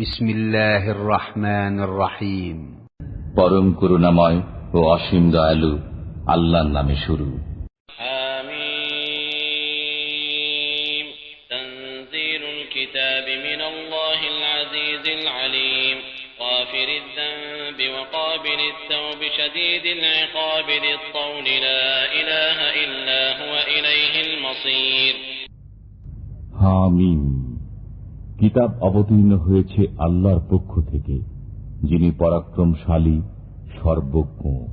বিসমিল্লাহির রহমানির রহিম। পরম করুণাময় ও অসীম দয়ালু আল্লাহর নামে শুরু। হামীম। তানযীলুল কিতাবি মিনাল্লাহিল আজিজিল আলীম। গাফিরিদ যানবি ওয়া কাবিলিত তাওবি শাদীদিল ইকাবি লিত-তাওলি লা ইলাহা ইল্লা হুয়া ইলাইহিল মাসীর। হামীম। কিতাব অবতীর্ণ হয়েছে আল্লাহর পক্ষ থেকে, যিনি পরাক্রমশালী, সর্বজ্ঞ,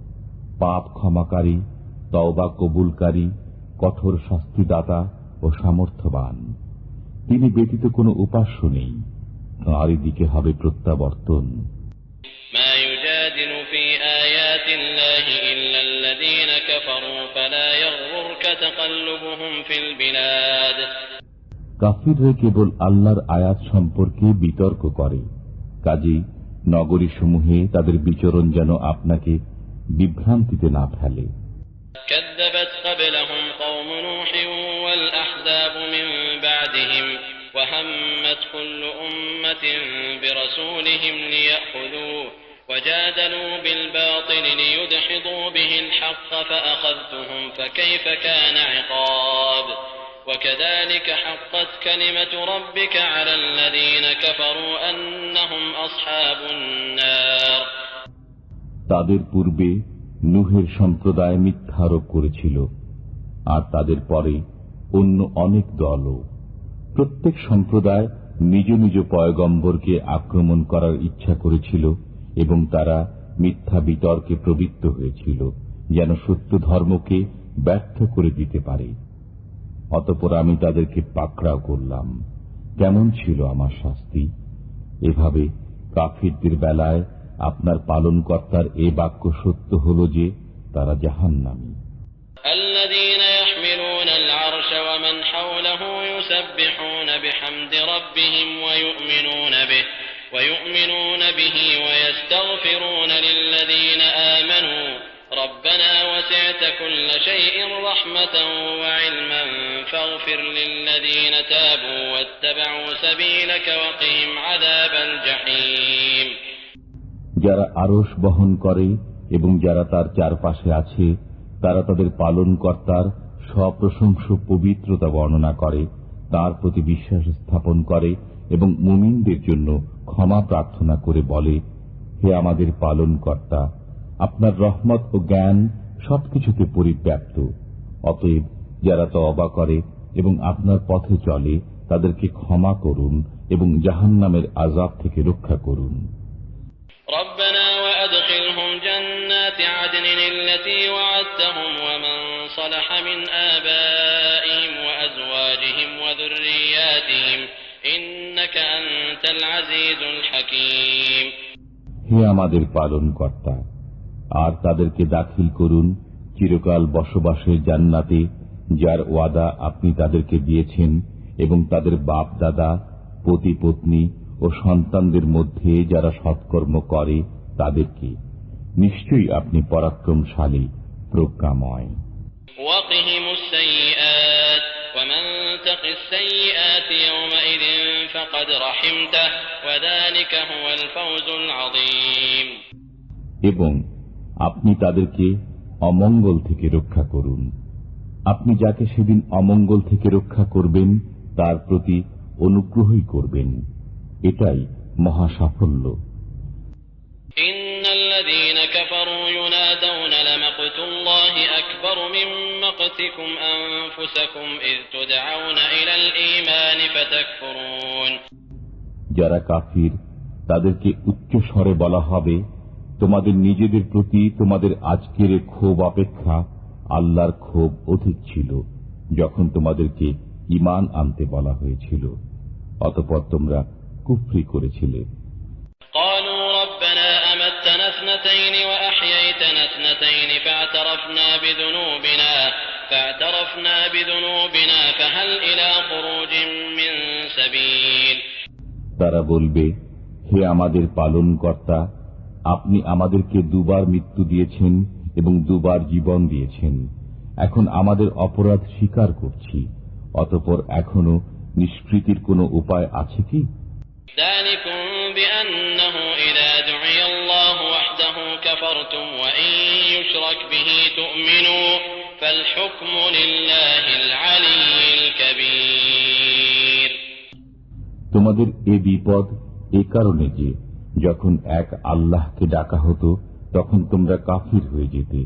পাপ ক্ষমাকারী, তওবা কবুলকারী, কঠোর শাস্তিদাতা ও সামর্থ্যবান। তিনি ব্যতীত কোনো উপাস্য নেই, তাঁরই দিকে হবে প্রত্যাবর্তন। মা ইউজাদিলু ফি আয়াতিল্লাহি ইল্লাল্লাযীনা কাফারু ফালা ইয়াগরুরকা তাকাল্লুবুহুম ফিল বিলাদ। কাফিররা কেবল আল্লাহর আয়াত সম্পর্কে বিতর্ক করে, কাজেই নগরীসমূহে তাদের বিচরণ যেন আপনাকে বিভ্রান্তিতে না ফেলে। كذبت قبلهم قوم نوح والأحزاب من بعدهم وهمت كل أمة برسولهم ليأخذوه وجادلوا بالباطل ليدحضوا به الحق فأخذتهم فكيف كان عقاب وكذلك حقت كلمة ربك على الذين كفروا أنهم أصحاب النار। তাদের পূর্বে নূহের সম্প্রদায় মিথ্যারোপ করেছিল, আর তাদের পরে অন্য অনেক দলও। প্রত্যেক সম্প্রদায় নিজ নিজ পয়গম্বরকে আক্রমণ করার ইচ্ছা করেছিল এবং তারা মিথ্যা বিতর্কে প্রবৃত্ত হয়েছিল, যেন সত্য ধর্মকে ব্যর্থ করে দিতে পারে। অতঃপর আমি তাদেরকে পাকড়াও করলাম। কেমন ছিল আমার শাস্তি! এভাবে কাফিরদের বেলায় আপনার পালনকর্তার এ বাক্য সত্য হল যে তারা জাহান্নামী। الذين يحملون العرش ومن حوله يسبحون بحمد ربهم ويؤمنون به ويستغفرون للذين آمنوا ربنا وسعت كل شيء رحمة وعلما فاغفر للذين تابوا واتبعوا سبيلك وقهم عذاب الجحيم। যারা আরশ বহন করে এবং যারা তার চারপাশে আছে, তারা তাদের পালনকর্তার সপ্রশংস পবিত্রতা বর্ণনা করে, তার প্রতি বিশ্বাস স্থাপন করে এবং মুমিনদের জন্য ক্ষমা প্রার্থনা করে বলে, হে আমাদের পালনকর্তা, আপনার রহমত ও জ্ঞান সবকিছুতে পরিব্যাপ্ত। অতএব যারা তওবা করে এবং আপনার পথে চলে, তাদেরকে ক্ষমা করুন এবং জাহান্নামের আযাব থেকে রক্ষা করুন। ربنا وأدخلهم جنات عدن التي وعدتهم ومن صلح من آبائهم وأزواجهم وذرياتهم إنك أنت العزيز الحكيم। হে আমাদের পালনকর্তা, আর তাদেরকে দাখিল করুন চিরকাল বসবাসের জান্নাতে, যার ওয়াদা আপনি তাদেরকে দিয়েছেন, এবং তাদের বাপ দাদা, পতি পত্নী ও সন্তানদের মধ্যে যারা সৎকর্ম করে তাদেরকে। নিশ্চয়ই আপনি পরাক্রমশালী, প্রজ্ঞাময়। وقهم السيئات ومن تق السيئات يومئذ فقد رحمته وذلك هو الفوز العظيم। এবং আপনি তাদেরকে অমঙ্গল থেকে রক্ষা করুন। আপনি যাকে সেদিন অমঙ্গল থেকে রক্ষা করবেন তার প্রতি অনুগ্রহই করবেন, এটাই মহা সাফল্য। ইন্নাল্লাযীনা কাফারু ইউনাদাউনা লামাকতুল্লাহি আকবারু মিন মাকতিকুম আনফুসাকুম ইয তুদআউনা ইলাল ঈমানি ফাতাকফুরুন। যারা কাফির তাদেরকে উচ্চ স্বরে বলা হবে, তোমাদের নিজেদের প্রতি তোমাদের আজকের ক্ষোভ অপেক্ষা আল্লাহর ক্ষোভ অধিক ছিল যখন তোমাদেরকে ঈমান আনতে বলা হয়েছিল, অতঃপর তোমরা কুফরি করেছিলে। ক্বালু রাব্বানা আমাত্তানা ইসনাতাইন ওয়া আহইয়াইতানা ইসনাতাইন ফা'তারাফনা বিযুনুবিনা ফাহাল ইলা খুরুজিন মিন সাবিল। তারা বলবে, হে আমাদের পালনকর্তা, আপনি আমাদেরকে দুবার মৃত্যু দিয়েছেন এবং দুবার জীবন দিয়েছেন। এখন আমাদের অপরাধ স্বীকার করছি, অতঃপর এখনো নিষ্কৃতির কোনো উপায় আছে কি? যালিকুম بأنه إذا دعي الله وحده كفرتم وإن يشرك به تؤمنوا فالحكم لله العلي الكبير. তোমাদের এ বিপদ এ কারণে যে যখন এক আল্লাহকে ডাকা হতো তখন তোমরা কাফির হয়ে যেতে,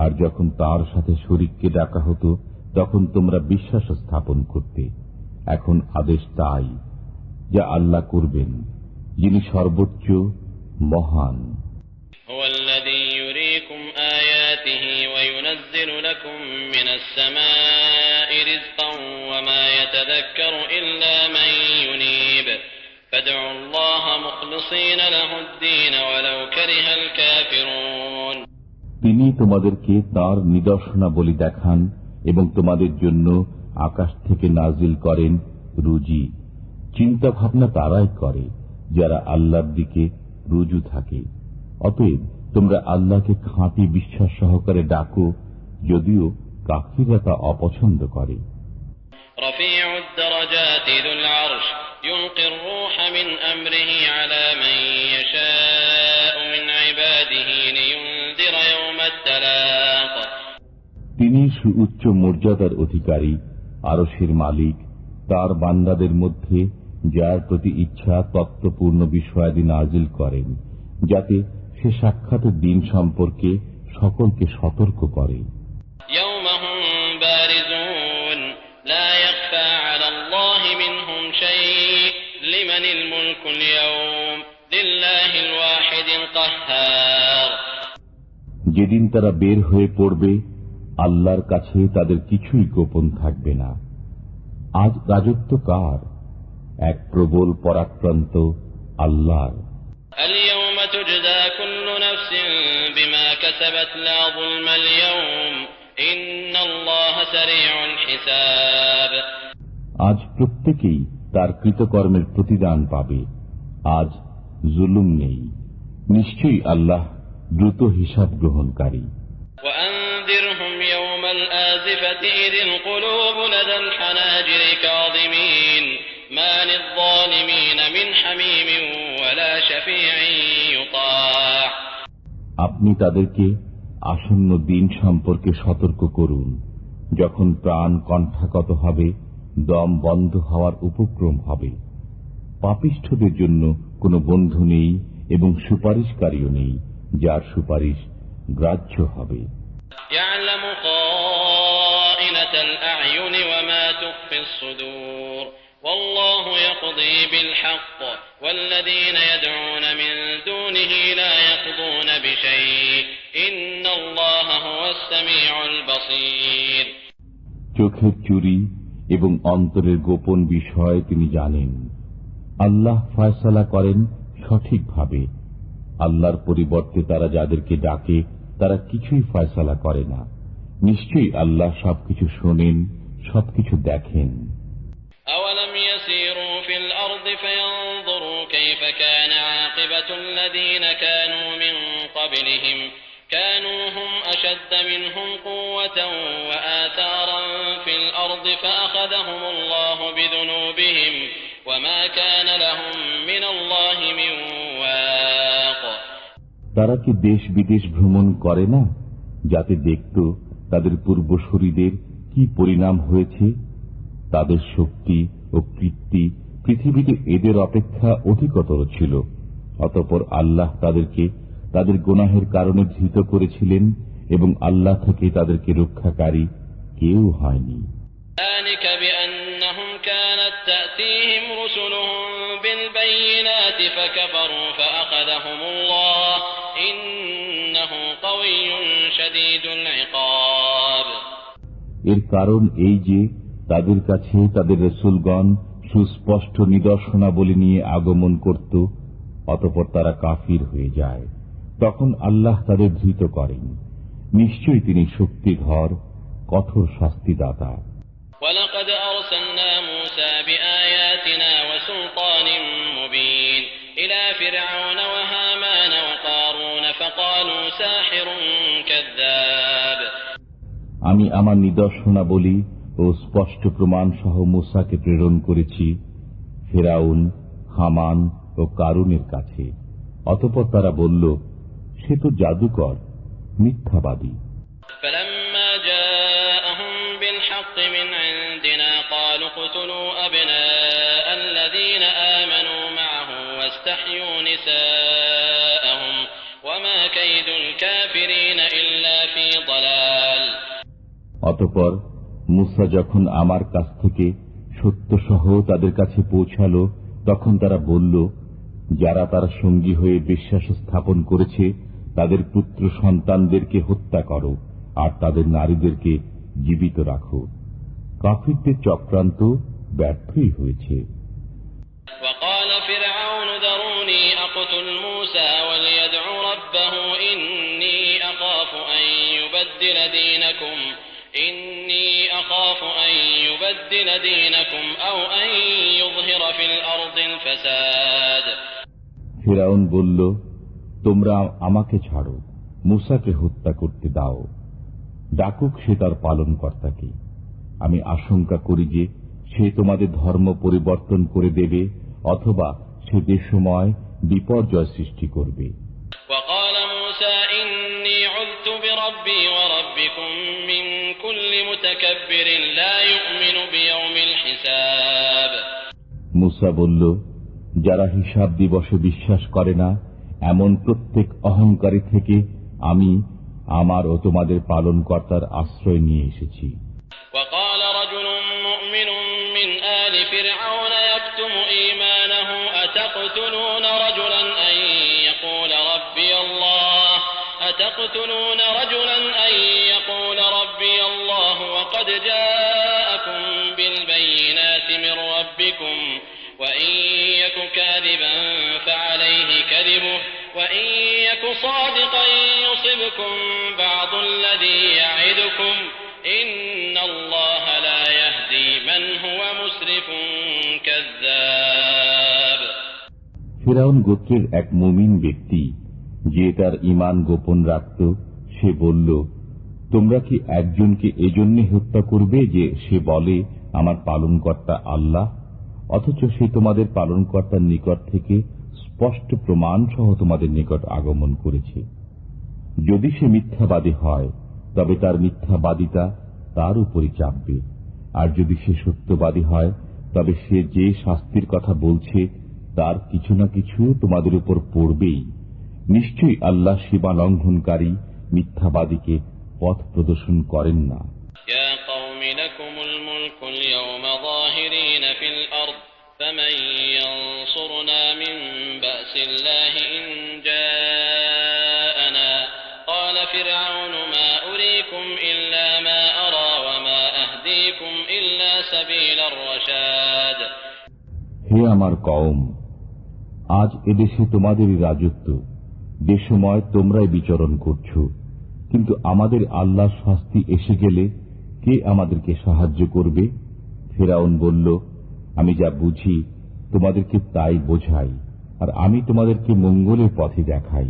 আর যখন তার সাথে শরীককে ডাকা হতো তখন তোমরা বিশ্বাস স্থাপন করতে। এখন আদেশ তাই যা আল্লাহ করবেন, যিনি সর্বোচ্চ মহান। هو الذي يريكم آياته وينزل لكم من السماء رزقا وما يتذكر إلا من ينيب فادعوا الله مخلصين له الدين ولو كره الكافرون. তিনি তোমাদেরকে তাঁর নিদর্শনাবলী দেখান এবং তোমাদের জন্য আকাশ থেকে নাজিল করেন রুজি। চিন্তা ভাবনা তারাই করে যারা আল্লাহর দিকে রুজু থাকে। অতএব তোমরা আল্লাহকে খাঁটি বিশ্বাস সহকারে ডাকো, যদিও কাফিররা তা অপছন্দ করে। رفيع الدرجات ذو العرش يلقي الروح من أمره على من يشاء من عباده لينذر يوم التلاق. তিনি সুউচ্চ মর্যাদার অধিকারী, আরশের মালিক, তার বান্দাদের মধ্যে যার প্রতি ইচ্ছা তত্ত্বপূর্ণ বিষয়াদি নাজিল করেন, যাতে সে সাক্ষাতের দিন সম্পর্কে সকলকে সতর্ক করে। يوم هم بارزون لا يخفى على الله منهم شيء لمن الملك اليوم لله الواحد القهار. যেদিন তারা বের হয়ে পড়বে, আল্লাহর কাছে তাদের কিছুই গোপন থাকবে না। আজ রাজত্ব কার? এক প্রবল পরাক্রান্ত আল্লাহর। اليوم تجزى كل نفس بما كسبت لا ظلم اليوم إن الله سريع الحساب. আজ প্রত্যেকেই তার কৃতকর্মের প্রতিদান পাবে। আজ জুলুম নেই, নিশ্চয়ই আল্লাহ দ্রুত হিসাব গ্রহণকারী। وأنذرهم يوم الآزفة إذ القلوب لدى الحناجر كاظمين ما للظالمين من حميم ولا شفيع يطاع. আপনি তাদেরকে আসন্ন দিন সম্পর্কে সতর্ক করুন, যখন প্রাণ কণ্ঠাগত হবে, দম বন্ধ হওয়ার উপক্রম হবে। পাপিষ্ঠদের জন্য কোনো বন্ধু নেই এবং সুপারিশকারীও নেই, যার সুপারিশ গ্রাহ্য হবে। يعلم خائنة الأعين وما تخفي الصدور والله يقضي بالحق والذين يدعون من دونه لا يقضون بشيء إن الله هو السميع البصير. চোখের চুরি এবং অন্তরের গোপন বিষয় তিনি জানেন। আল্লাহ ফয়সালা করেন সঠিকভাবে। আল্লাহর পরিবর্তে তারা যাদেরকে ডাকে তারা কিছুই ফয়সালা করে না। নিশ্চয়ই আল্লাহ সবকিছু শোনেন, সবকিছু দেখেন। أولم يسيروا في الأرض فينظروا كيف كان عاقبة الذين كانوا من قبلهم كانوا هم أشد منهم قوة وآثارا في الأرض فأخذهم الله بذنوبهم وما كان لهم من الله من واق. তারা কি দেশ বিদেশ ভ্রমণ করে না, যাতে দেখত তাদের পূর্বসূরীদের কি পরিণাম হয়েছে? তাদের শক্তি ও কীর্তি পৃথিবীতে এদের অপেক্ষা অধিকতর ছিল। অতঃপর আল্লাহ তাদেরকে তাদের গুনাহের কারণে ধৃত করেছিলেন এবং আল্লাহ থেকে তাদেরকে রক্ষাকারী কেউ হয়নি। ذلك بأنهم كانت تأتيهم رسلهم بالبينات فكفروا فأخذهم الله إنه قوي شديد العقاب. এর কারণ এই যে তাদের কাছে তাদের রাসূলগণ সুস্পষ্ট নিদর্শনাবলী নিয়ে আগমন করত, অতঃপর তারা কাফির হয়ে যায়। তখন আল্লাহ তাদের ধৃত করেন। নিশ্চয়ই তিনি শক্তিধর, কঠোর শাস্তিদাতা। ولقد أرسلنا موسى بآياتنا وسلطان مبين إلى فرعون وهامان وقارون فقالوا ساحر كذاب. আমি আমার নিদর্শনাবলী ও স্পষ্ট প্রমাণ সহ মূসাকে প্রেরণ করেছি ফিরআউন, হামান ও কারুনের কাছে। অতঃপর তারা বলল, সে তো জাদুকর, মিথ্যাবাদী। فلما جاءهم بالحق من عندنا قالوا اقتلوا أبناء الذين آمنوا معه واستحيوا نساءهم وما كيد الكافرين إلا في ضلال। অতঃপর মুসা যখন আমার কাছ থেকে সত্যসহ তাদের কাছে পৌঁছালো, তখন তারা বলল, যারা তার সঙ্গী হয়ে বিশ্বাস স্থাপন করেছে তাদের পুত্র সন্তানদেরকে হত্যা করো আর তাদের নারীদেরকে জীবিত রাখো। কাফিরদের চক্রান্ত ব্যর্থই হয়েছে। وقال فرعون ذروني أقتل موسى وليدع ربه إني أخاف أن يبدل دينكم أو أن يظهر في الأرض الفساد। ফিরআউন বলল, তোমরা আমাকে ছাড়ো, মুসাকে হত্যা করতে দাও, ডাকুক সে তার পালনকর্তাকে। আমি আশঙ্কা করি যে সে তোমাদের ধর্ম পরিবর্তন করে দেবে অথবা সে দেশময় বিপর্যয় সৃষ্টি করবে। وقال موسى إني عذت بربي وربكم من كل متكبر لا يؤمن بيوم الحساب। মুসা বলল, যারা হিসাব দিবসে বিশ্বাস করে না এমন প্রত্যেক অহংকারী থেকে আমি আমার ও তোমাদের পালনকর্তার আশ্রয় নিয়ে এসেছি। وقال رجل مؤمن من آل فرعون يكتم إيمانه أتقتلون رجلا أن يقول ربي الله وقد جاءكم بالبينات من ربكم وإن يك كاذبا فعليه كذبه وإن يك صادقا يصبكم بعض الذي يعدكم إن الله لا يهدي من هو مسرف كذاب। ফিরআউন গোত্রের এক মুমিন ব্যক্তি যে তার ঈমান গোপন রাখত, সে বলল, তোমরা কি একজনকে এজন্য হত্যা করবে যে সে বলে আমার পালনকর্তা আল্লাহ, অথচ সে তোমাদের পালনকর্তার নিকট থেকে স্পষ্ট প্রমাণ সহ তোমাদের নিকট আগমন করেছে। যদি সে মিথ্যাবাদী হয় তবে তার মিথ্যাবাদিতা তার উপরই চাপবে, আর যদি সে সত্যবাদী হয় তবে সে যে শাস্তির কথা বলছে তার কিছু না কিছু তোমাদের উপর পড়বেই। নিশ্চয়ই আল্লাহ সীমা লঙ্ঘনকারী মিথ্যাবাদীকে পথ প্রদর্শন করেন না। يا قوم لكم الملك اليوم ظاهرين في الأرض فمن ينصرنا من بأس الله إن جاءنا قال فرعون ما أريكم إلا ما أرى وما أهديكم إلا سبيل الرشاد। হে আমার কওম, আজ এদেশে তোমাদেরই রাজত্ব, দেশময় তোমরাই বিচরণ করছো, কিন্তু আমাদের আল্লাহর শাস্তি এসে গেলে কে আমাদেরকে সাহায্য করবে? ফিরআউন বলল, আমি যা বুঝি তোমাদেরকে তাই বোঝাই, আর আমি তোমাদেরকে মঙ্গলের পথে দেখাই।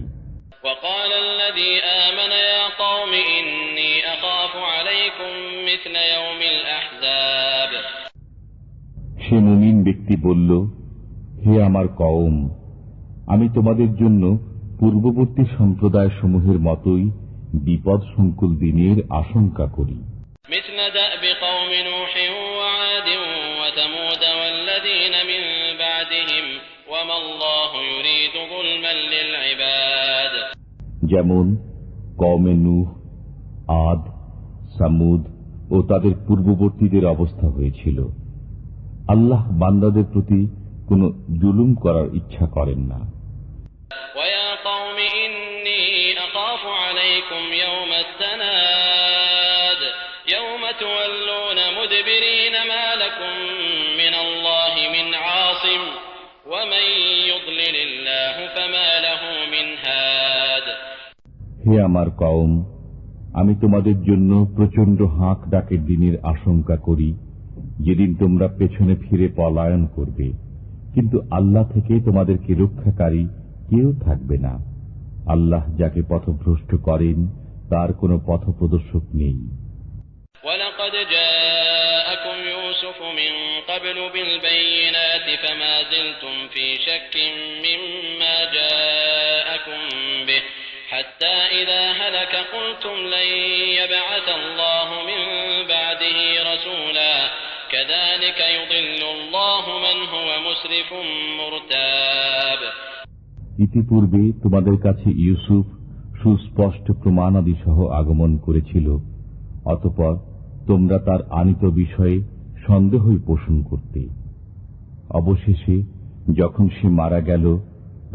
وقال الذي آمن يا قوم إني أخاف عليكم مثل يوم الأحزاب। সে মুমিন ব্যক্তি বলল, হে আমার কওম, আমি তোমাদের জন্য পূর্ববর্তী সম্প্রদায় সমূহের মতোই বিপদ সংকুল দিনের আশঙ্কা করি। مثل دأب قوم نوح وعاد وثمود والذين من بعدهم وما الله يريد ظلما للعباد। যেমন কওমে নূহ, আদ, সামুদ ও তাদের পূর্ববর্তীদের অবস্থা হয়েছিল। আল্লাহ বান্দাদের প্রতি কোন জুলুম করার ইচ্ছা করেন না। ويا قوم إني أخاف عليكم يوم التناد يوم تولون مدبرين ما لكم من الله من عاصم ومن يضلل الله فما له من هاد। হে আমার কওম, আমি তোমাদের জন্য প্রচন্ড হাঁক ডাকের দিনের আশঙ্কা করি, যেদিন তোমরা পেছনে ফিরে পলায়ন করবে, কিন্তু আল্লাহ থেকে তোমাদেরকে রক্ষাকারী কেউ থাকবে না। আল্লাহ যাকে পথভ্রষ্ট করেন তার কোনো পথপ্রদর্শক নেই। ولقد جاءكم يوسف من قبل بالبينات فما زلتم في شك مما جاءكم به حتى إذا هلك قلتم لن يبعث الله من بعده رسولا كذلك يضل الله من هو مسرف مرتاب। ইতিপূর্বে তোমাদের কাছে ইউসুফ সুস্পষ্ট প্রমাণাদি সহ আগমন করেছিল, অতঃপর তোমরা তার আনিত বিষয়ে সন্দেহই পোষণ করতে। অবশেষে যখন সে মারা গেল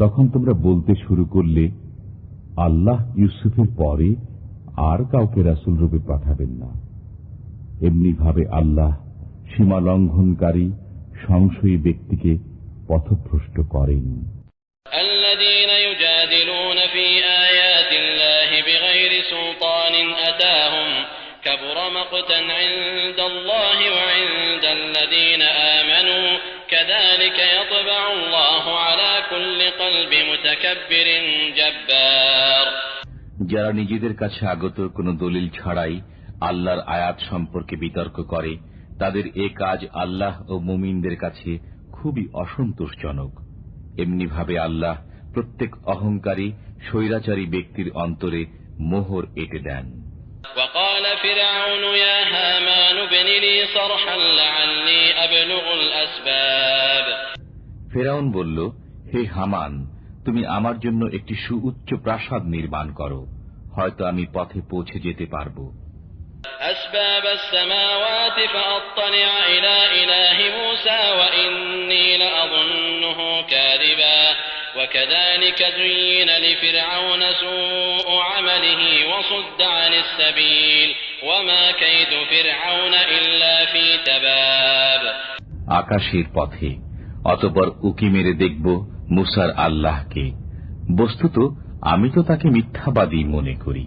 তখন তোমরা বলতে শুরু করলে, আল্লাহ ইউসুফের পরে আর কাউকে রাসূল রূপে পাঠাবেন না। এমনি ভাবে আল্লাহ সীমা লঙ্ঘনকারী সংশয়ী ব্যক্তিকে পথভ্রষ্ট করেন। الذين يجادلون في آيات الله بغير سلطان أتاهم كبر مقتا عند الله وعند الذين آمنوا كذلك يطبع الله على كل قلب متكبر جبار। যারা নিজেদের কাছে আগত কোনো দলিল ছাড়াই আল্লাহর আয়াত সম্পর্কে বিতর্ক করে, তাদের এ কাজ আল্লাহ ও মুমিনদের কাছে খুবই অসন্তোষজনক। এমনি ভাবে আল্লাহ প্রত্যেক অহংকারী স্বৈরাচারী ব্যক্তির অন্তরে মোহর এঁটে দেন। وقال فرعون يا هامان ابن لي صرحا لعلي أبلغ الأسباب। ফেরাউন বলল, হে হামান, তুমি আমার জন্য একটি সুউচ্চ প্রাসাদ নির্মাণ করো, হয়তো আমি পথে পৌঁছে যেতে পারব। أسباب السماوات فأطلع إلى إله موسى وإني لأظنه كاذبا وكذلك زين لفرعون سوء عمله وصد عن السبيل وما كيد فرعون إلا في تباب। আকাশের পথে, অতঃপর উকি মেরে দেখব মুসার আল্লাহকে। বস্তুত আমি তো তাকে মিথ্যাবাদী মনে করি।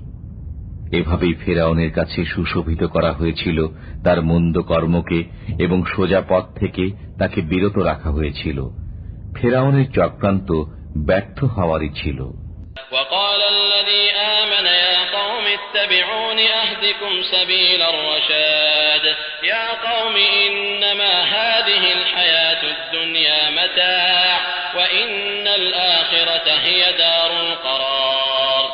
এভাবেই ফেরাউনের কাছে সুশোভিত করা হয়েছিল তার মন্দ কর্মকে এবং সোজা পথ থেকে তাকে বিরত রাখা হয়েছিল। ফেরাউনের চক্রান্ত ব্যর্থ হওয়ারই ছিল। وقال الذي آمن يا قوم اتبعون أهدكم سبيل الرشاد يا قوم إنما هذه الحياة الدنيا متاع وإن الآخرة هي دار القرار।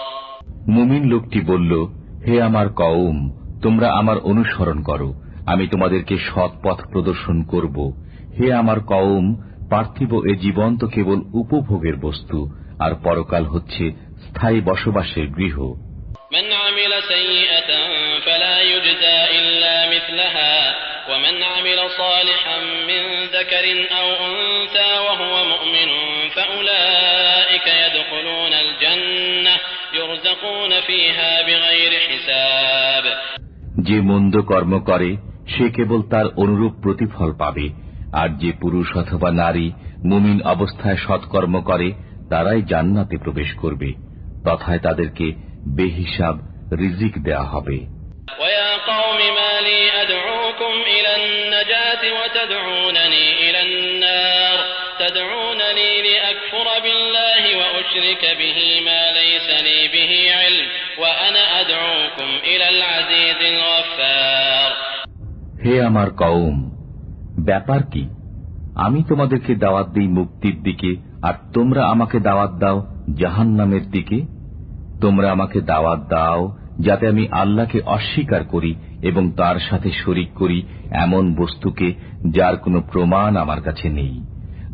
মুমিন লোকটি বলল, হে আমার কওম, তোমরা আমার অনুসরণ করো, আমি তোমাদেরকে সৎ পথ প্রদর্শন করব। হে আমার কওম, পার্থিব এ জীবন তো কেবল উপভোগের বস্তু, আর পরকাল হচ্ছে স্থায়ী বসবাসের গৃহ। من عمل سيئة فلا يجزى إلا مثلها ومن عمل صالحا من ذكر أو أنثى وهو مؤمن فأولئك يدخلون الجنة يرزقون فيها بغير حساب। যে মন্দ কর্ম করে সে কেবল তার অনুরূপ প্রতিফল পাবে, আর যে পুরুষ অথবা নারী মুমিন অবস্থায় সৎকর্ম করে তারাই জান্নাতে প্রবেশ করবে, তথায় তাদেরকে বেহিসাব রিজিক দেয়া হবে। ويا قوم ما لي أدعوكم إلى النجاة وتدعونني إلى النار تدعونني لأكفر بالله وأشرك به ما ليس لي به علم وأنا أدعوكم إلى العزيز الغفار। হে আমার কওম, ব্যাপার কি? আমি তোমাদেরকে দাওয়াত দিই মুক্তির দিকে, আর তোমরা আমাকে দাওয়াত দাও জাহান্নামের দিকে। তোমরা আমাকে দাওয়াত দাও যাতে আমি আল্লাহকে অস্বীকার করি এবং তার সাথে শরীক করি এমন বস্তুকে যার কোনো প্রমাণ আমার কাছে নেই।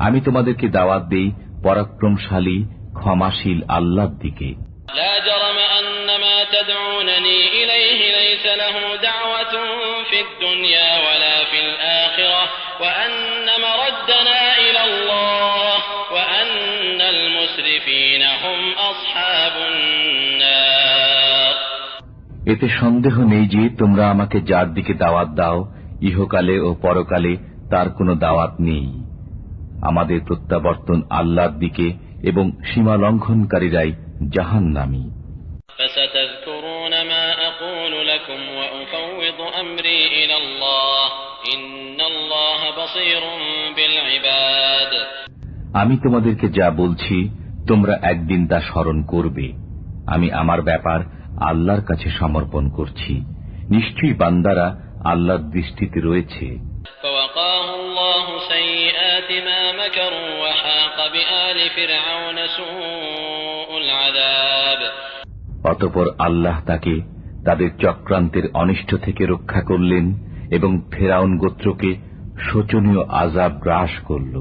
আমি তোমাদেরকে দাওয়াত দেই পরাক্রমশালী ক্ষমাশীল আল্লাহর দিকে। لا جرم أن ما تدعونني إليه ليس له دعوة في الدنيا ولا في الآخرة وأن مردنا إلى الله وأن المسرفين هم أصحاب النار। এতে সন্দেহ নেই যে তোমরা আমাকে যার দিকে দাওয়াত দাও ইহকালে ও পরকালে তার কোনো দাওয়াত নেই। আমাদের প্রত্যাবর্তন আল্লাহর দিকে এবং সীমা লঙ্ঘনকারীরাই জাহান্নামী। فستذكرون ما أقول لكم وأفوض أمري إلى الله إن الله بصير بالعباد। আমি তোমাদেরকে যা বলছি তোমরা একদিন তা স্মরণ করবে। আমি আমার ব্যাপার আল্লাহর কাছে সমর্পণ করছি, নিশ্চয়ই বান্দারা আল্লাহর দৃষ্টিতে রয়েছে। فوقاه الله سيئات ما مكروا وحاق بآل فرعون سوء العذاب। অতঃপর আল্লাহ তাকে তাদের চক্রান্তের অনিষ্ট থেকে রক্ষা করলেন এবং ফেরাউন গোত্রকে শোচনীয় আযাব গ্রাস করল।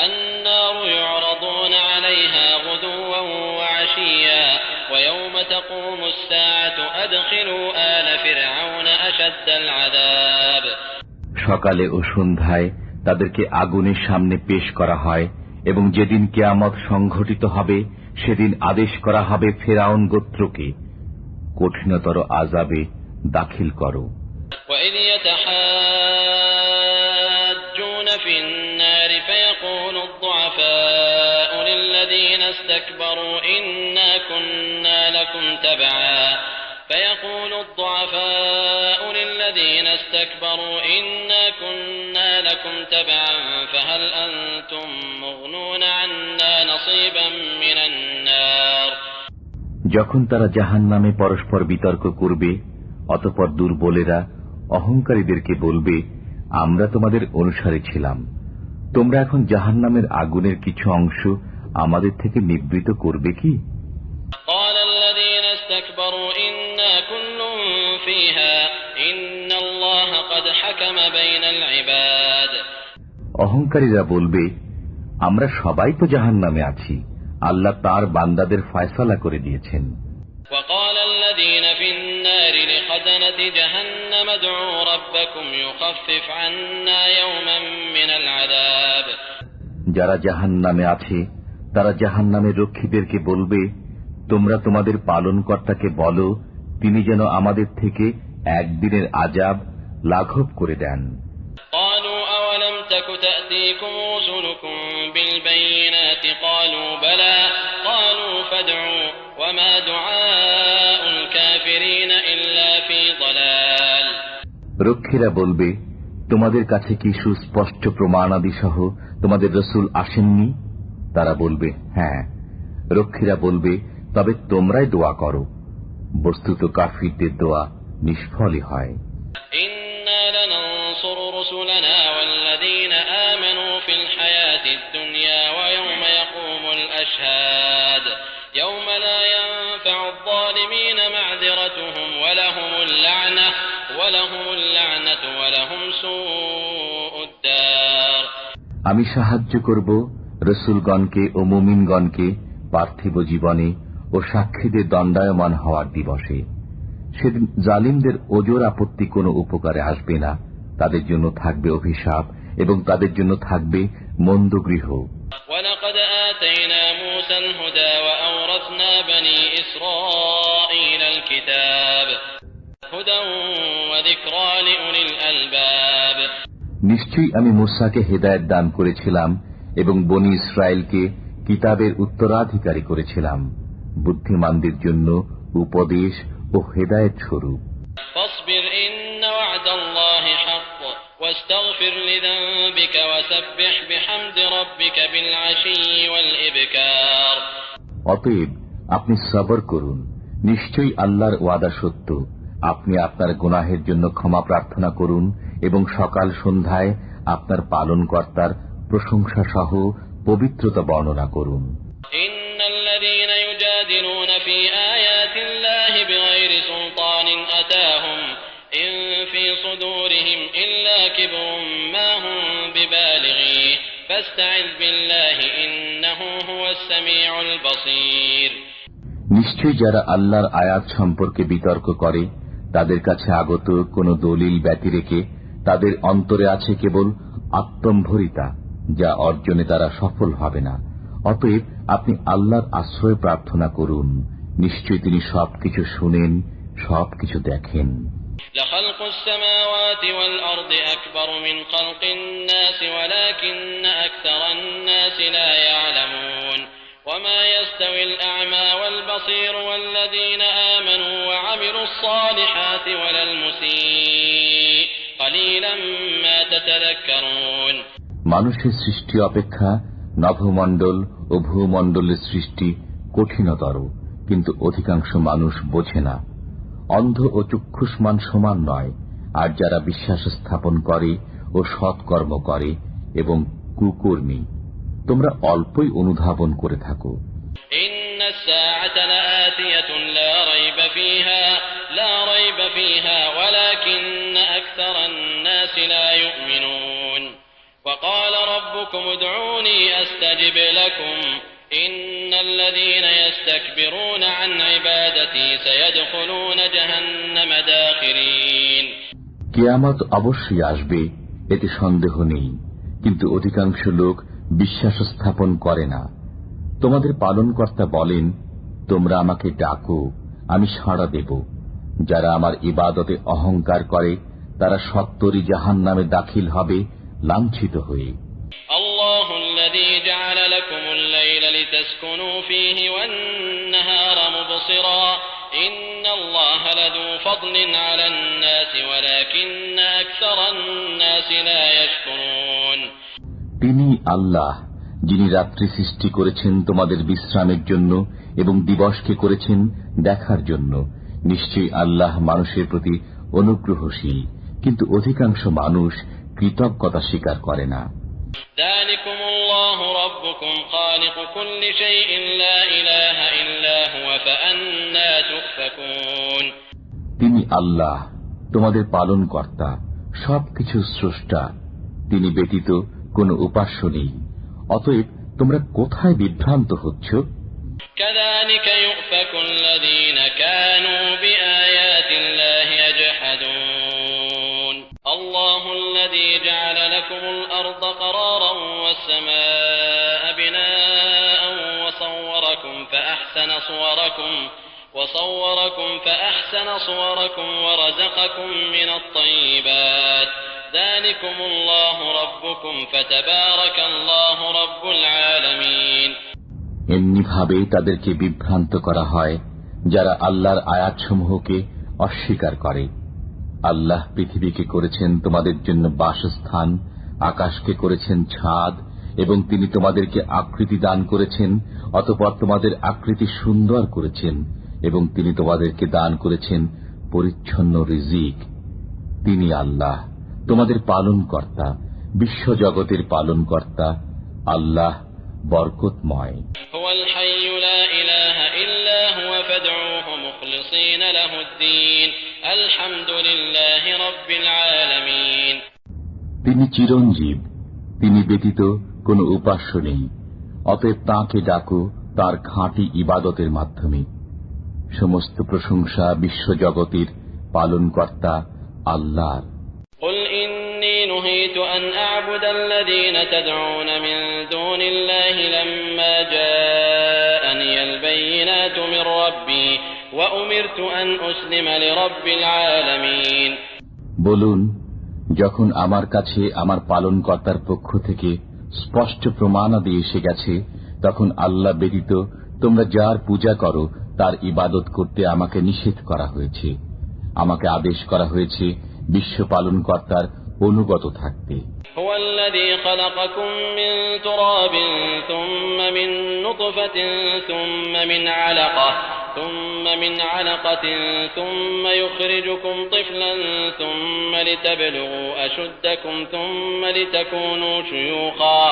النار يعرضون عليها غدوا وعشيا ويوم تقوم الساعة أدخلوا آل فرعون أشد العذاب। সকালে ও সন্ধ্যায় তাদেরকে আগুনের সামনে পেশ করা হয় এবং যেদিন কিয়ামত সংঘটিত হবে সেদিন আদেশ করা হবে ফেরাউন গোত্রকে কঠিনতর আযাবে দাখিল করো। وإذ يتحاجون في النار فيقول الضعفاء للذين استكبروا إنا كنا لكم تبعا فهل أنتم مغنون عنا نصيبا من النار। যখন তারা জাহান্নামে পরস্পর বিতর্ক করবে অতঃপর দুর্বলেরা অহংকারীদেরকে বলবে, আমরা তোমাদের অনুসারী ছিলাম, তোমরা এখন জাহান্নামের আগুনের কিছু অংশ আমাদের থেকে নিবৃত করবে কি? قال الذين استكبروا إنا كل فيها إن الله قد حكم بين العباد। অহংকারীরা বলবে, আমরা সবাই তো জাহান্নামে আছি, আল্লাহ তার বান্দাদের ফয়সালা করে দিয়েছেন। وقال الذين في النار لخزنة جهنم ادعوا ربكم يخفف عنا يوما من العذاب। যারা জাহান্নামে আছে তারা জাহান্নামের রক্ষীদেরকে বলবে, তোমরা তোমাদের পালনকর্তাকে বলো তিনি যেন আমাদের থেকে একদিনের আযাব লাঘব করে দেন। قالوا أولم تك تأتيكم رسلكم بالبينات قالوا بلى قالوا فادعوا وما دعاء الكافرين إلا في ضلال। রক্ষীরা বলবে, তোমাদের কাছে কি সুস্পষ্ট প্রমাণাদি সহ তোমাদের রাসূল আসেননি? তারা বলবে, হ্যাঁ। রক্ষীরা বলবে, তবে তোমরাই দোয়া করো, বস্তুত কাফিরদের দোয়া নিষ্ফলই হয়। إنا لننصر رسلنا والذين آمنوا في الحياة الدنيا ويوم يقوم الأشهاد يوم لا ينفع الظالمين معذرتهم ولهم اللعنة ولهم سوء الدار। আমি সাহায্য করব রাসূলগণকে ও মুমিনগণকে পার্থিব জীবনে ও সাক্ষীদের দণ্ডায়মান হওয়ার দিবসে। সেদিন জালিমদের ওজর আপত্তি কোনো উপকারে আসবে না, তাদের জন্য থাকবে অভিশাপ এবং তাদের জন্য থাকবে মন্দ গৃহ। ولقد آتينا موسى الهدى وأورثنا بني إسرائيل الكتاب هدى وذكرى لأولي الألباب। নিশ্চয়ই আমি মূসাকে হেদায়েত দান করেছিলাম এবং বনী ইসরায়েলকে কিতাবের উত্তরাধিকারী করেছিলাম, বুদ্ধিমানদের জন্য উপদেশ ও হেদায়েত স্বরূপ। فاصبر إن وعد الله حق واستغفر لذنبك وسبح بحمد ربك بالعشي والإبكار। অতএব আপনি সবর করুন, নিশ্চয়ই আল্লাহর ওয়াদা সত্য, আপনি আপনার গুনাহের জন্য ক্ষমা প্রার্থনা করুন এবং সকাল সন্ধ্যায় আপনার পালনকর্তার প্রশংসা সহ পবিত্রতা বর্ণনা করুন। ইন্নাল্লাযীনা ইউজাদিলুনা ফী আয়াতিল্লাহি বিগাইরি সুলতানিন আতাহুম ইন ফী সুদুরিহিম ইল্লা কিবরুম মা হুম বিবালিগি ফাসতাইয বিল্লাহি ইন্নাহু হুয়াস সামিউল বাসীর। নিশ্চয়ই যারা আল্লাহর আয়াত সম্পর্কে বিতর্ক করে তাদের কাছে আগত কোন দলিল ব্যতি রেখে তাদের অন্তরে আছে কেবল আত্মম্ভরিতা, যা অর্জনে তারা সফল হবে না। অতএব আপনি আল্লাহর আশ্রয় প্রার্থনা করুন, নিশ্চয়ই তিনি সবকিছু শুনেন, সবকিছু দেখেন। লাখালকুস সামাওয়াতি ওয়াল আরদি আকবারু মিন খালকিন নাস ওয়ালাকিন্না আকতারান নাস লা ইয়ালামুন وما يستوي الأعمى والبصير والذين آمنوا وعملوا الصالحات ولا المسيء قليلا ما تتذكرون। মানুষের সৃষ্টি অপেক্ষা নভমণ্ডল ও ভূমণ্ডলের সৃষ্টি কঠিনতর, কিন্তু অধিকাংশ মানুষ বোঝে না। অন্ধ ও চক্ষুষ্মান সমান নয়, আর যারা বিশ্বাস স্থাপন করে ও সৎকর্ম করে এবং কুকর্মী, তোমরা অল্পই অনুধাবন করে থাকো। وقال ربكم ادعوني أستجب لكم إن الذين يستكبرون عن عبادتي سيدخلون جهنم داخرين। কিয়ামত অবশ্যই আসবে, এতে সন্দেহ নেই, কিন্তু অধিকাংশ লোক বিশ্বাস স্থাপন করে না। তোমাদের পালনকর্তা বলেন, তোমরা আমাকে ডাকো, আমি সাড়া দেব। যারা আমার ইবাদতে অহংকার করে তারা সত্তরই জাহান্নামে দাখিল হবে, লাঞ্ছিত হয়ে। আল্লাহুল্লাযী জা'আলা লাকুমুল লাইলা লিতাসকুনু ফীহি ওয়ান নাহারা মুবসিরা ইন্নাল্লাহা লাযু ফাদলিন আলান নাসি ওয়ালাকিন্না আকসারান নাসি লা ইয়াশকুরুন। তিনি আল্লাহ, যিনি রাত্রি সৃষ্টি করেছেন তোমাদের বিশ্রামের জন্য এবং দিবসকে করেছেন দেখার জন্য। নিশ্চয়ই আল্লাহ মানুষের প্রতি অনুগ্রহশীল, কিন্তু অধিকাংশ মানুষ কৃতজ্ঞতা স্বীকার করে না। তিনি আল্লাহ, তোমাদের পালনকর্তা, সবকিছু স্রষ্টা, তিনি ব্যতীত কোনো উপাস্য নেই। অতএব তোমরা কোথায় বিভ্রান্ত হচ্ছ? الله الذي جعل لكم الأرض قرارا والسماء بناء وصوركم فأحسن صوركم ورزقكم من الطيبات ذلكم الله ربكم فتبارك الله رب العالمين। এমনি ভাবে তাদেরকে বিভ্রান্ত করা হয় যারা আল্লাহর আয়াতসমূহকে অস্বীকার করে। আল্লাহ পৃথিবীকে করেছেন তোমাদের জন্য বাসস্থান, আকাশকে করেছেন ছাদ, এবং তিনি তোমাদেরকে আকৃতি দান করেছেন, অতঃপর তোমাদের আকৃতি সুন্দর করেছেন, এবং তিনি তোমাদেরকে দান করেছেন পরিচ্ছন্ন রিজিক। তিনি আল্লাহ, তোমাদের পালনকর্তা, বিশ্বজগতের পালনকর্তা। আল্লাহ বরকতময়। তিনি চিরঞ্জীব, তিনি ব্যতীত কোনো উপাস্য নেই। অতএব তাঁকে ডাকো তাঁর খাঁটি ইবাদতের মাধ্যমে। সমস্ত প্রশংসা বিশ্বজগতের পালনকর্তা আল্লাহর। قل إني نهيت أن أعبد الذين تدعون من دون الله لما جاءني البينات من ربي وأمرت أن أسلم لرب العالمين। বলুন, যখন আমার কাছে আমার পালনকর্তার পক্ষ থেকে স্পষ্ট প্রমাণাদি এসে গেছে, তখন আল্লাহ ব্যতীত তোমরা যার পূজা করো তার ইবাদত করতে আমাকে নিষেধ করা হয়েছে। আমাকে আদেশ করা হয়েছে বিশ্ব পালনকর্তার অনুগত থাকতে। هو الذي خلقكم من تراب ثم من نطفة ثم من علقة ثم يخرجكم طفلا ثم لتبلغوا أشدكم ثم لتكونوا شيوخا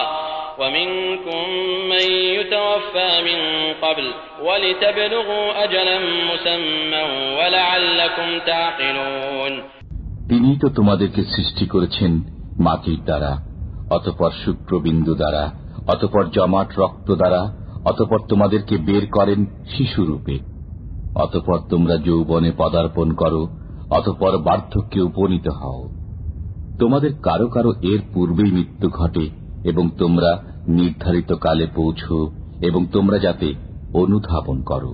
ومنكم من يتوفى من قبل ولتبلغوا أجلا مسمى ولعلكم تعقلون। তিনি তো তোমাদেরকে সৃষ্টি করেছেন মাটির দ্বারা, অতঃপর শুক্রবিন্দু দ্বারা, অতঃপর জমাট রক্ত দ্বারা, অতঃপর তোমাদেরকে বের করেন শিশুরূপে, অতঃপর তোমরা যৌবনে পদার্পণ করো, অতঃপর বার্ধক্যে উপনীত হও। তোমাদের কারো কারো এর পূর্বেই মৃত্যু ঘটে এবং তোমরা নির্ধারিত কালে পৌঁছো এবং তোমরা যাতে অনুধাবন করো।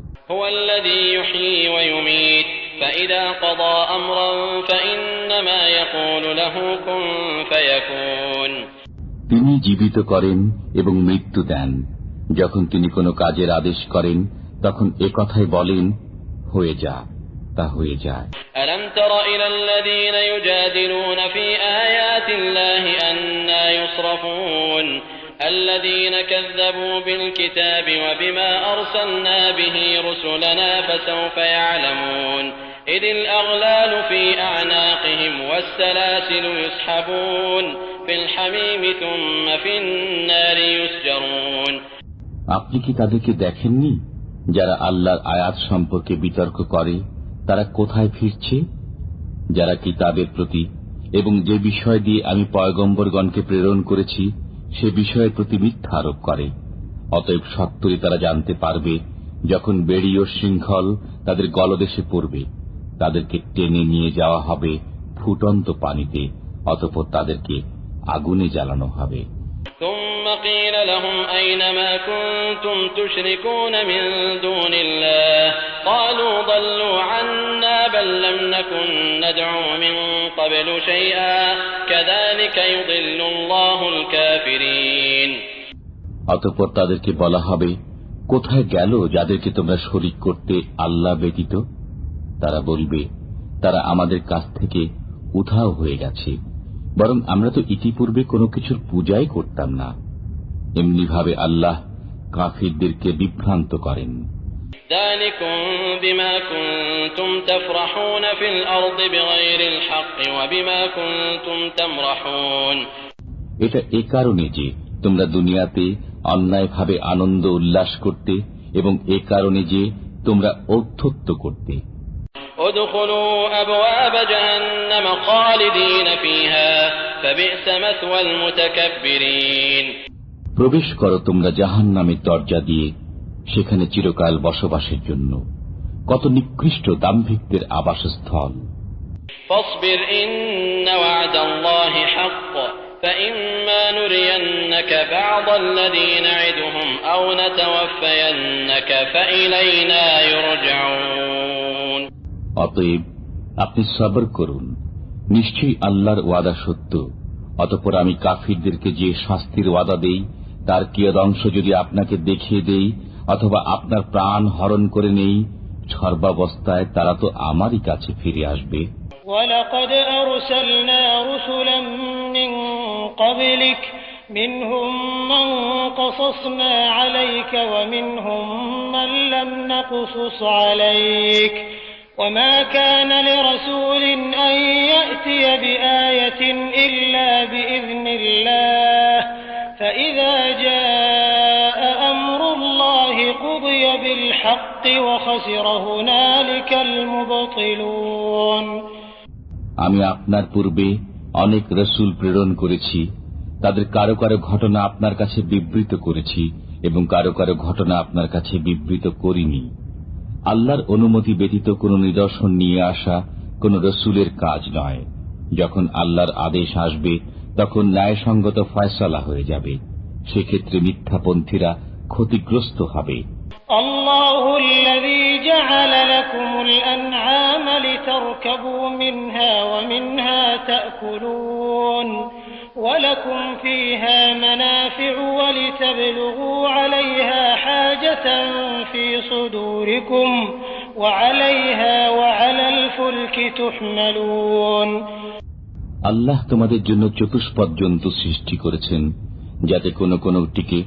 فإذا قضى أمرا فإنما يقول له كن فيكون। তিনি জীবিত করেন এবং মৃত্যু দেন। যখন তিনি কোনো কাজের আদেশ করেন তখন একথাই বলেন, হয়ে যা, তা হয়ে যায়। ألم تر إلى الذين يجادلون في آيات الله أنى يصرفون الذين كذبوا بالكتاب وبما أرسلنا به رسلنا فسوف يعلمون إذ الأغلال في أعناقهم والسلاسل يسحبون في الحميم ثم في النار يسجرون আপনি কি তাদেরকে দেখেননি যারা আল্লাহর আয়াত সম্পর্কে বিতর্ক করে তারা কোথায় ফিরছে? যারা কিতাবের প্রতি এবং যে বিষয় দিয়ে আমি পয়গম্বরগণকে প্রেরণ করেছি সে বিষয়ের প্রতি মিথ্যা আরোপ করে। অতএব সত্তরই তারা জানতে পারবে যখন বেড়ি ও শৃঙ্খল তাদের গলদেশে পড়বে, তাদেরকে টেনে নিয়ে যাওয়া হবে ফুটন্ত পানিতে, অতঃপর তাদেরকে আগুনে জ্বালানো হবে। ثم قيل لهم أين ما كنتم تشركون من دون الله قالوا ضلوا عنا بل لم نكن ندعو من قبل شيئا كذلك يضل الله الكافرين অতঃপর তাদেরকে বলা হবে, কোথায় গেল যাদেরকে তোমরা শরীক করতে আল্লাহ ব্যতীত? তারা বলবে, তারা আমাদের কাছ থেকে উধাও হয়ে গেছে, বরং আমরা তো ইতিপূর্বে কোনো কিছুর পূজাই করতাম না। এমনি ভাবে আল্লাহ কাফিরদেরকে বিভ্রান্ত করেন। ذلكم بما كنتم تفرحون في الأرض بغير الحق وبما كنتم تمرحون এটা এ কারণে যে তোমরা দুনিয়াতে অন্যায়ভাবে আনন্দ উল্লাস করতে এবং এ কারণে যে তোমরা ঔদ্ধত্য করতে। ادخلوا أبواب جهنم خالدين فيها فبئس مثوى المتكبرين প্রবেশ করো তোমরা জাহান্নামের দরজা দিয়ে, সেখানে চিরকাল বসবাসের জন্য কত নিকৃষ্ট দাম্ভিকদের আবাসস্থল। فاصبر إن وعد الله حق فإما نرينك بعض الذي نعدهم أو نتوفينك فإلينا يرجعون অতএব আপনি সবর করুন, নিশ্চয়ই আল্লাহর ওয়াদা সত্য। অতঃপর আমি কাফিরদেরকে যে শাস্তির ওয়াদা দেই তার কিয়দংশ যদি আপনাকে দেখিয়ে দেই অথবা আপনার প্রাণ হরণ করে নেই, সর্বাবস্থায় তারা তো আমারই কাছে ফিরে আসবে। وَلَقَدْ أَرْسَلْنَا رُسُلًا مِّن قَبْلِكَ مِنْهُم مَّن قَصَصْنَا عَلَيْكَ وَمِنْهُم مَّن لَّمْ نَقْصُصْ عَلَيْكَ وَمَا كَانَ لِرَسُولٍ أَن يَأْتِيَ بِآيَةٍ إِلَّا بِإِذْنِ اللَّهِ فَإِذَا جَاءَ أَمْرُ اللَّهِ قُضِيَ بِالْحَقِّ وَخَسِرَ هُنَالِكَ الْمُبْطِلُونَ আমি আপনার পূর্বে অনেক রাসূল প্রেরণ করেছি, তাদের কারো কারো ঘটনা আপনার কাছে বিবৃত করেছি এবং কারো কারো ঘটনা আপনার কাছে বিবৃত করিনি। আল্লাহর অনুমতি ব্যতীত কোনো নিদর্শন নিয়ে আসা কোন রাসূলের কাজ নয়। যখন আল্লাহর আদেশ আসবে তখন ন্যায়সঙ্গত ফয়সালা হয়ে যাবে, সেক্ষেত্রে মিথ্যাপন্থীরা ক্ষতিগ্রস্ত হবে। আল্লাহুল্লাযী জাআলা লাকুমুল আন'আমা লিতারকাবু মিনহা ওয়া মিনহা তা'কুলুন ওয়া লাকুম ফীহা মানাফি'ু ওয়া লিতাবলুগু 'আলাইহা হাজাতান ফী সুদূরিকুম ওয়া 'আলাইহা ওয়া 'আলাল ফুলকি তুহমালুন। আল্লাহ তোমাদের জন্য চতুষ্পদ জন্তু সৃষ্টি করেছেন, যাতে কোনো কোনোটিকে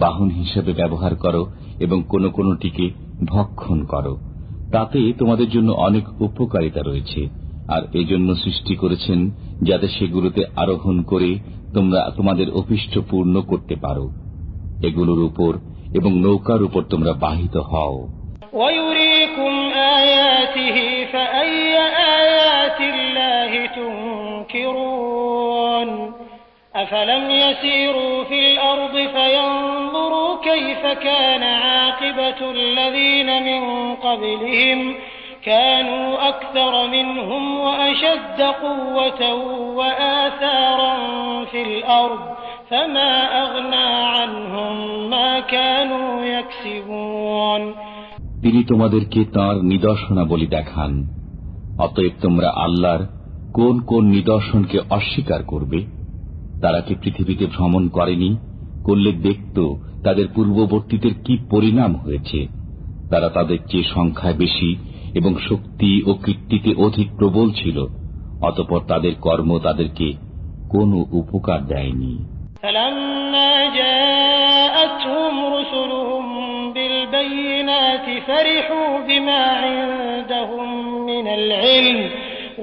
বাহন হিসেবে ব্যবহার করো এবং কোনো কোনোটিকে ভক্ষণ করো। তাতে তোমাদের জন্য অনেক উপকারিতা রয়েছে, আর এজন্য সৃষ্টি করেছেন যাতে সেগুলোতে আরোহণ করে তোমরা তোমাদের অভীষ্ট পূর্ণ করতে পারো। এগুলোর উপর এবং নৌকার উপর তোমরা বাহিত হও। وَيُرِيكُمْ آيَاتِهِ فَأَيَّ آيَاتِ اللَّهِ تُنكِرُونَ أَفَلَمْ يَسِيرُوا فِي الْأَرْضِ فَيَنظُرُوا كَيْفَ كَانَ عَاقِبَةُ الَّذِينَ مِن قَبْلِهِمْ كَانُوا أَكْثَرَ مِنْهُمْ وَأَشَدَّ قُوَّةً وَآثَارًا فِي الْأَرْضِ فَمَا أَغْنَى عَنْهُمْ مَا كَانُوا يَكْسِبُونَ তিনি তোমাদেরকে তাঁর নিদর্শনাবলী দেখান। অতএব তোমরা আল্লাহর কোন কোন নিদর্শনকে অস্বীকার করবে? তারা কি পৃথিবীতে ভ্রমণ করেনি? করলে দেখত তাদের পূর্ববর্তীদের কি পরিণাম হয়েছে। তারা তাদের চেয়ে সংখ্যায় বেশি এবং শক্তি ও কীর্তিতে অধিক প্রবল ছিল, অতঃপর তাদের কর্ম তাদেরকে কোনো উপকার দেয়নি। فَلَمَّا جَاءَتْهُمْ رُسُلُهُم بِالْبَيِّنَاتِ فَرِحُوا بِمَا عِندَهُم مِّنَ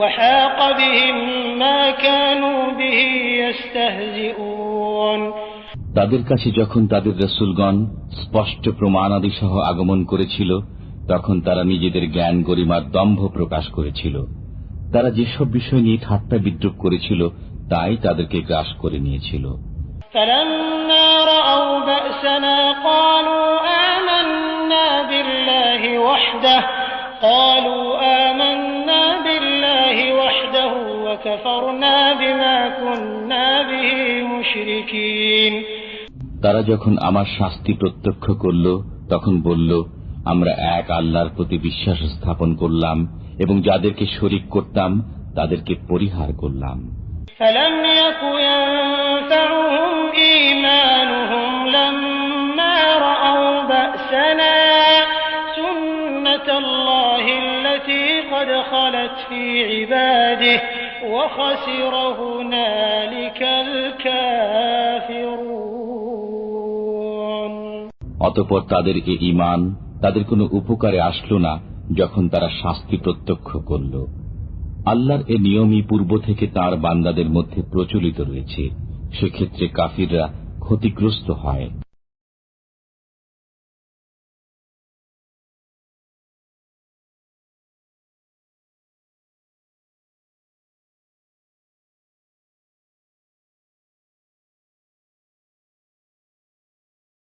وحاق بهم ما كانوا به يستهزئون তাদের কাছে যখন তাদের রাসূলগণ স্পষ্ট প্রমাণাদি সহ আগমন করেছিল, তখন তারা নিজেদের জ্ঞান গরিমার দম্ভ প্রকাশ করেছিল। তারা যেসব বিষয় নিয়ে ঠাট্টা বিদ্রূপ করেছিল তাই তাদেরকে গ্রাস করে নিয়েছিল। فلما رأوا بأسنا قالوا آمنا بالله وحده وكفرنا بما كنا به مشركين তারা যখন আমার শাস্তি প্রত্যক্ষ করল, তখন বলল, আমরা এক আল্লাহর প্রতি বিশ্বাস স্থাপন করলাম এবং যাদেরকে শরীক করতাম তাদেরকে পরিহার করলাম। فلم يك ينفعهم إيمانهم لما رأوا بأسنا سنة الله التي قد خلت في عباده وخسر هنالك الكافرون অতঃপর তাদের এ ঈমান তাদের কোনো উপকারে আসলো না যখন তারা শাস্তি প্রত্যক্ষ করল। আল্লাহর এ নিয়মই পূর্ব থেকে তাঁর বান্দাদের মধ্যে প্রচলিত রয়েছে। সেক্ষেত্রে কাফিররা ক্ষতিগ্রস্ত হয়।